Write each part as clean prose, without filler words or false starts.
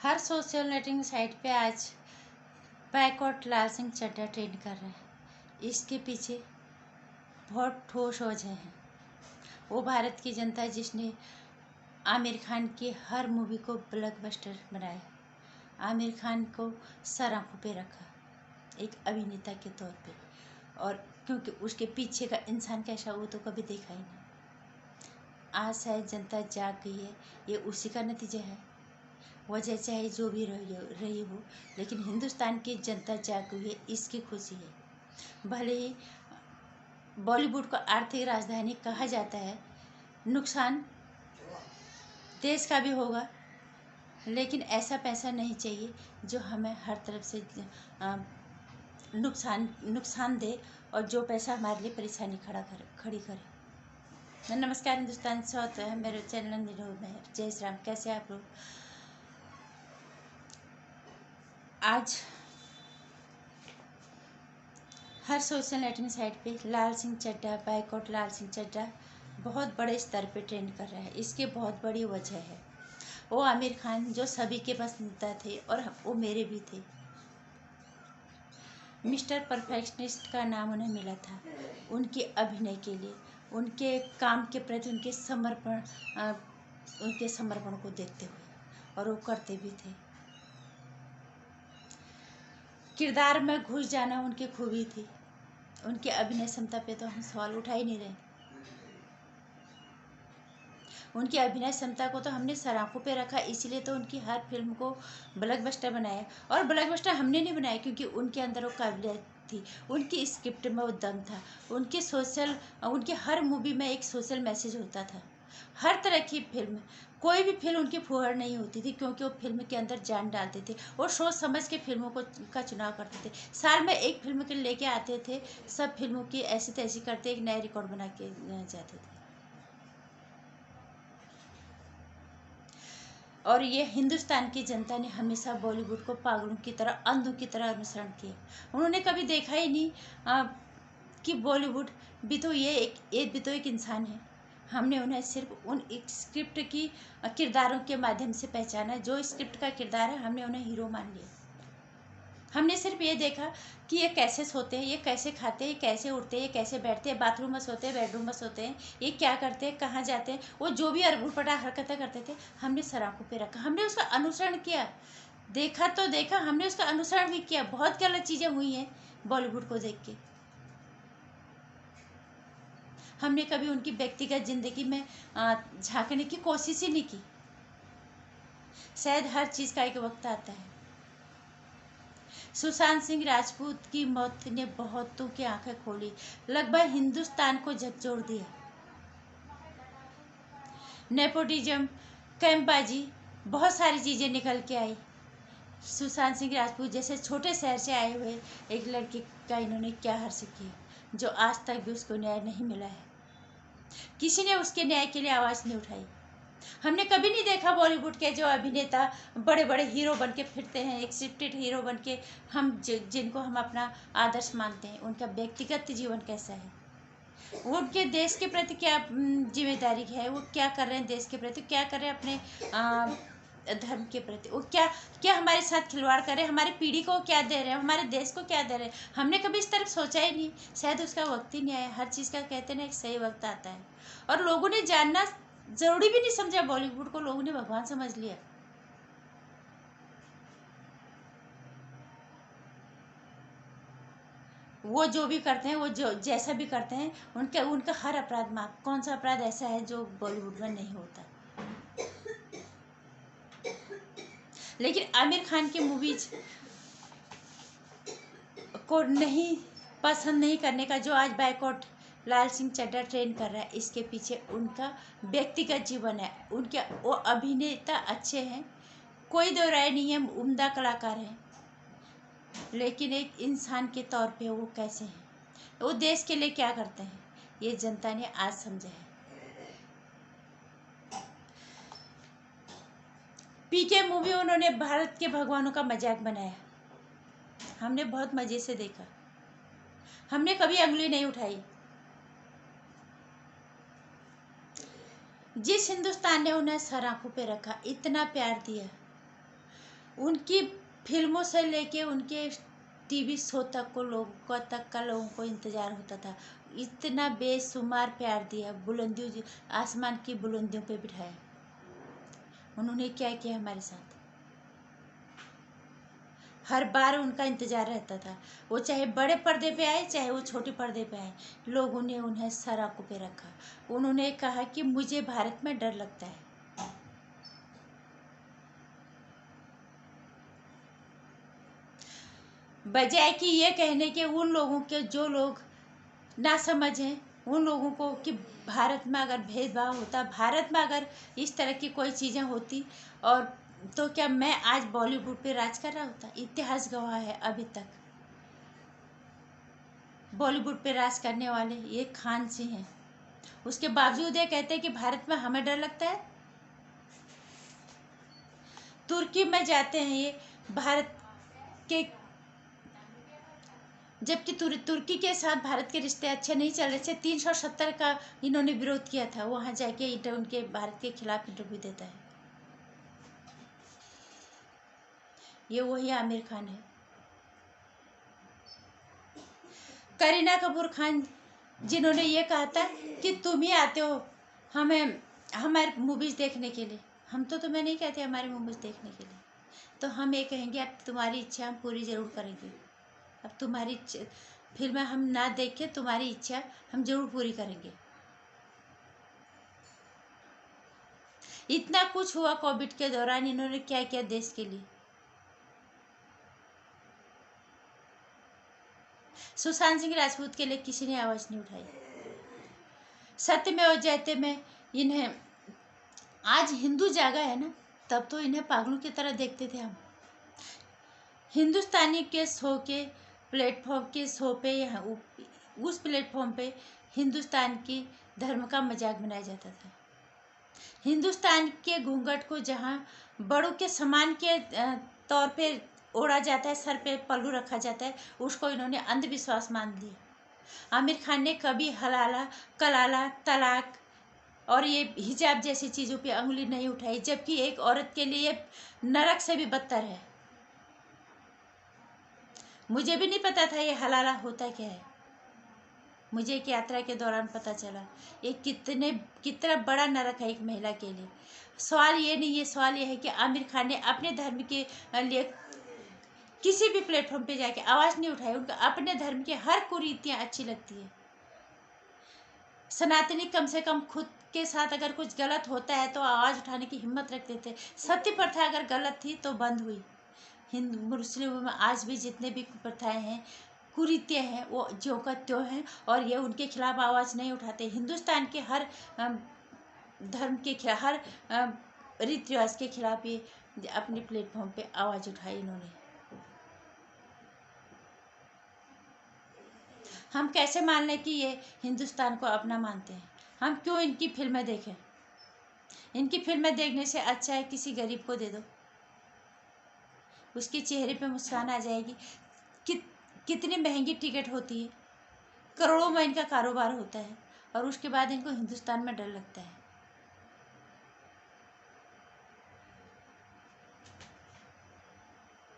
हर social networking site पे आज boycott लाल Singh Chaddha trend कर रहा है। इसके पीछे बहुत ठोस वजह है। वो भारत की जनता जिसने आमिर खान की हर मूवी को ब्लॉकबस्टर बनाया, आमिर खान को सर आंखों पे रखा एक अभिनेता के तौर पे, और क्योंकि उसके पीछे का इंसान कैसा वो तो कभी देखा ही नहीं। आज शायद जनता जाग गई है, ये उसी का नतीजा है। वजह चाहे जो भी रही हो, लेकिन हिंदुस्तान की जनता जाग गई है, इसकी खुशी है। भले ही बॉलीवुड को आर्थिक राजधानी कहा जाता है, नुकसान देश का भी होगा, लेकिन ऐसा पैसा नहीं चाहिए जो हमें हर तरफ से नुकसान दे और जो पैसा हमारे लिए परेशानी खड़ी करे। नमस्कार हिंदुस्तान स्वागत है मेरे चैनल निरोध में। जय श्री राम। कैसे आप लोग? आज हर सोशल नेटवर्किंग साइट पे लाल सिंह चड्ढा, बायकॉट लाल सिंह चड्ढा बहुत बड़े स्तर पे ट्रेंड कर रहा है। इसके बहुत बड़ी वजह है वो आमिर खान, जो सभी के पसंदीदा थे और वो मेरे भी थे। मिस्टर परफेक्शनिस्ट का नाम उन्हें मिला था उनके अभिनय के लिए, उनके काम के प्रति उनके समर्पण को देखते हुए, और वो करते भी थे। किरदार में घुस जाना उनकी खूबी थी। उनकी अभिनय क्षमता पे तो हम सवाल उठा ही नहीं रहे। उनकी अभिनय क्षमता को तो हमने सराखों पे रखा, इसीलिए तो उनकी हर फिल्म को ब्लॉकबस्टर बनाया। और ब्लॉकबस्टर हमने नहीं बनाया क्योंकि उनके अंदर वो काबिलियत थी, उनकी स्क्रिप्ट में वो दम था, उनकी हर मूवी में एक सोशल मैसेज होता था। हर तरह की फिल्म, कोई भी फिल्म उनकी फुहड़ नहीं होती थी, क्योंकि वो फिल्म के अंदर जान डालते थे और सोच समझ के फिल्मों का चुनाव करते थे। साल में एक फिल्म के लेके आते थे, सब फिल्मों की ऐसी तैसी करते एक नया रिकॉर्ड बना के जाते थे। और ये हिंदुस्तान की जनता ने हमेशा बॉलीवुड को पागलों की तरह, अंधों की तरह अनुसरण किया। उन्होंने कभी देखा ही नहीं कि बॉलीवुड भी तो ये भी तो एक इंसान है। हमने उन्हें सिर्फ उन एक स्क्रिप्ट की किरदारों के माध्यम से पहचाना। जो स्क्रिप्ट का किरदार है, हमने उन्हें हीरो मान लिया। हमने सिर्फ ये देखा कि ये कैसे सोते हैं, ये कैसे खाते हैं, ये कैसे उठते हैं, ये कैसे बैठते हैं, बाथरूम में सोते हैं, बेडरूम में सोते हैं, ये क्या करते हैं, कहाँ जाते हैं, वो जो भी उटपटा हरकतें करते थे, हमने सराखों पे रखा। हमने उसका अनुसरण किया। देखा तो देखा, हमने उसका अनुसरण भी किया। बहुत गलत चीज़ें हुई हैं बॉलीवुड को देख के। हमने कभी उनकी व्यक्तिगत जिंदगी में झांकने की कोशिश ही नहीं की। शायद हर चीज़ का एक वक्त आता है। सुशांत सिंह राजपूत की मौत ने बहुतों की आंखें खोली, लगभग हिंदुस्तान को झकझोर दिया। नेपोटिज्म, कैंपबाजी, बहुत सारी चीज़ें निकल के आई। सुशांत सिंह राजपूत जैसे छोटे शहर से आए हुए एक लड़के का इन्होंने क्या हर्ष किया, जो आज तक भी उसको न्याय नहीं मिला है। किसी ने उसके न्याय के लिए आवाज़ नहीं उठाई। हमने कभी नहीं देखा बॉलीवुड के जो अभिनेता बड़े बड़े हीरो बन के फिरते हैं, एक शिफ्टेड हीरो बन के, जिनको हम अपना आदर्श मानते हैं, उनका व्यक्तिगत जीवन कैसा है, वो उनके देश के प्रति क्या जिम्मेदारी है, वो क्या कर रहे हैं देश के प्रति, क्या कर रहे हैं अपने धर्म के प्रति, वो क्या क्या हमारे साथ खिलवाड़ कर रहे हैं, हमारी पीढ़ी को क्या दे रहे हैं, हमारे देश को क्या दे रहे हैं। हमने कभी इस तरफ सोचा ही नहीं। शायद उसका वक्त ही नहीं आया। हर चीज़ का कहते ना एक सही वक्त आता है, और लोगों ने जानना जरूरी भी नहीं समझा। बॉलीवुड को लोगों ने भगवान समझ लिया। वो जो भी करते हैं, वो जो जैसा भी करते हैं, उनका हर अपराध माफ। कौन सा अपराध ऐसा है जो बॉलीवुड में नहीं होता? लेकिन आमिर खान की मूवीज को नहीं पसंद नहीं करने का जो आज बायकॉट लाल सिंह चड्ढा ट्रेंड कर रहा है, इसके पीछे उनका व्यक्तिगत जीवन है। उनके वो अभिनेता अच्छे हैं, कोई दो राय नहीं है, उम्दा कलाकार हैं, लेकिन एक इंसान के तौर पे वो कैसे हैं, वो देश के लिए क्या करते हैं, ये जनता ने आज समझा है। पीके मूवी उन्होंने भारत के भगवानों का मजाक बनाया। हमने बहुत मज़े से देखा, हमने कभी अंगुली नहीं उठाई। जिस हिंदुस्तान ने उन्हें सर आंखों पे रखा, इतना प्यार दिया, उनकी फिल्मों से लेके उनके टीवी शो तक को लोगों को इंतजार होता था। इतना बेशुमार प्यार दिया, बुलंदियों, आसमान की बुलंदियों पे बिठाया। उन्होंने क्या किया हमारे साथ, हर बार उनका इंतजार रहता था। वो चाहे बड़े पर्दे पे आए, चाहे वो छोटे पर्दे पे आए, लोगों ने उन्हें सर आंखों पे रखा। उन्होंने कहा कि मुझे भारत में डर लगता है। बजाय कि ये कहने के उन लोगों के जो लोग ना समझ हैं, उन लोगों को कि भारत में अगर भेदभाव होता, भारत में अगर इस तरह की कोई चीज़ें होती, और तो क्या मैं आज बॉलीवुड पे राज कर रहा होता? इतिहास गवाह है, अभी तक बॉलीवुड पे राज करने वाले ये खान सिंह हैं। उसके बावजूद ये कहते हैं कि भारत में हमें डर लगता है। तुर्की में जाते हैं ये भारत के, जबकि तुर्की के साथ भारत के रिश्ते अच्छे नहीं चल रहे थे। 370 का इन्होंने विरोध किया था, वहाँ जाके उनके भारत के खिलाफ इंटरव्यू देता है। ये वही आमिर खान है। करीना कपूर खान, जिन्होंने ये कहा था कि तुम ही आते हो हमें हमारे मूवीज़ देखने के लिए। हम तो तुम्हें नहीं कहते हमारी मूवीज़ देखने के लिए, तो हम ये कहेंगे अब तुम्हारी इच्छा हम पूरी ज़रूर करेंगे। अब तुम्हारी फिल्में हम ना देख के तुम्हारी इच्छा हम जरूर पूरी करेंगे। इतना कुछ हुआ कोविड के दौरान, इन्होंने क्या किया देश के लिए। सुशांत सिंह राजपूत के लिए किसी ने आवाज़ नहीं उठाई। सत्यमेव जयते में इन्हें, आज हिंदू जागा है ना, तब तो इन्हें पागलों की तरह देखते थे हम। हिंदुस्तानी के शो के प्लेटफॉर्म के शो पे, यहाँ उस प्लेटफॉर्म पे हिंदुस्तान की धर्म का मजाक बनाया जाता था। हिंदुस्तान के घूंघट को जहाँ बड़ों के सम्मान के तौर पे ओढ़ा जाता है, सर पे पल्लू रखा जाता है, उसको इन्होंने अंधविश्वास मान लिया। आमिर खान ने कभी हलाला, कलाला, तलाक और ये हिजाब जैसी चीज़ों पे उंगली नहीं उठाई, जबकि एक औरत के लिए नरक से भी बदतर है। मुझे भी नहीं पता था ये हलाला होता क्या है। मुझे एक यात्रा के दौरान पता चला ये कितना बड़ा नरक है एक महिला के लिए। सवाल ये नहीं है, सवाल ये है कि आमिर खान ने अपने धर्म के लिए किसी भी प्लेटफॉर्म पे जाके आवाज़ नहीं उठाई। उनका अपने धर्म की हर कुरीतियाँ अच्छी लगती है। सनातनी कम से कम खुद के साथ अगर कुछ गलत होता है तो आवाज़ उठाने की हिम्मत रखते थे। सती प्रथा अगर गलत थी तो बंद हुई। हिंदू मुस्लिमों में आज भी जितने भी प्रथाएं हैं, कुरीतियाँ हैं, वो ज्यों का त्यों हैं, और ये उनके खिलाफ आवाज़ नहीं उठाते। हिंदुस्तान के हर धर्म के खिलाफ, हर रीति रिवाज के खिलाफ ये अपने प्लेटफॉर्म पे आवाज़ उठाई इन्होंने। हम कैसे मान लें कि ये हिंदुस्तान को अपना मानते हैं? हम क्यों इनकी फिल्में देखें? इनकी फिल्में देखने से अच्छा है किसी गरीब को दे दो, उसके चेहरे पे मुस्कान आ जाएगी। कितनी महंगी टिकट होती है, करोड़ों में इनका कारोबार होता है, और उसके बाद इनको हिंदुस्तान में डर लगता है।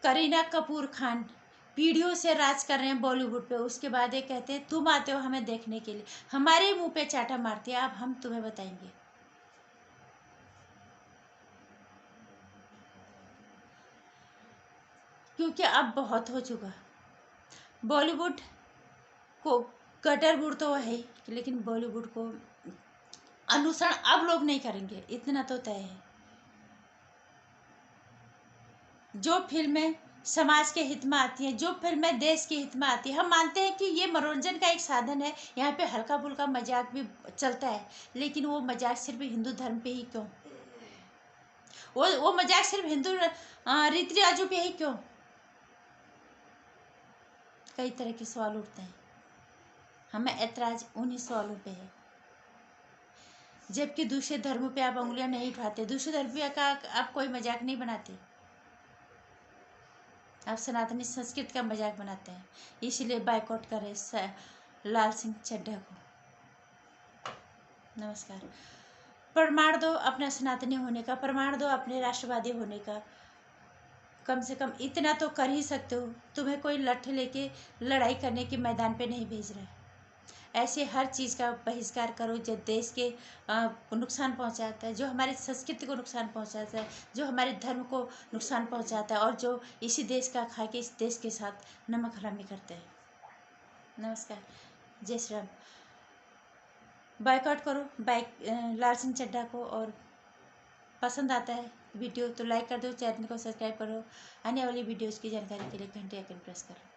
करीना कपूर खान पीढ़ियों से राज कर रहे हैं बॉलीवुड पे, उसके बाद ये कहते हैं तुम आते हो हमें देखने के लिए, हमारे मुंह पे चाटा मारती है। अब हम तुम्हें बताएंगे। क्योंकि अब बहुत हो चुका। बॉलीवुड को गटर तो है ही, लेकिन बॉलीवुड को अनुसरण अब लोग नहीं करेंगे, इतना तो तय है। जो फिल्में समाज के हित में आती हैं, जो फिल्में देश के हित में आती हैं, हम मानते हैं कि ये मनोरंजन का एक साधन है, यहाँ पे हल्का फुल्का मजाक भी चलता है, लेकिन वो मजाक सिर्फ हिंदू धर्म पे ही क्यों? वो मजाक सिर्फ हिंदू रीति रिवाजों पे ही क्यों? कई तरह के सवाल उठते हैं। हमें ऐतराज उन्हीं सवालों पे है। जबकि दूसरे धर्मों पे आप उंगलियां नहीं उठाते, दूसरे धर्म पे का आप कोई मजाक नहीं बनाते, आप सनातनी संस्कृति का मजाक बनाते हैं। इसीलिए बाइकआउट करें लाल सिंह चड्ढा को। नमस्कार। प्रमाण दो अपना सनातनी होने का, प्रमाण दो अपने राष्ट्रवादी होने का, कम से कम इतना तो कर ही सकते हो। तुम्हें कोई लठ लेके लड़ाई करने के मैदान पे नहीं भेज रहा है। ऐसे हर चीज़ का बहिष्कार करो जो देश के नुकसान पहुंचाता है, जो हमारी संस्कृति को नुकसान पहुंचाता है, जो हमारे धर्म को नुकसान पहुंचाता है, और जो इसी देश का खा के इस देश के साथ नमक हरामी करते हैं। नमस्कार, जय श्री राम। बायकॉट करो लाल सिंह चड्ढा को, और पसंद आता है वीडियो तो लाइक कर दो, चैनल को सब्सक्राइब करो। आने वाली वीडियोज़ की जानकारी के लिए घंटे आइकन प्रेस करो।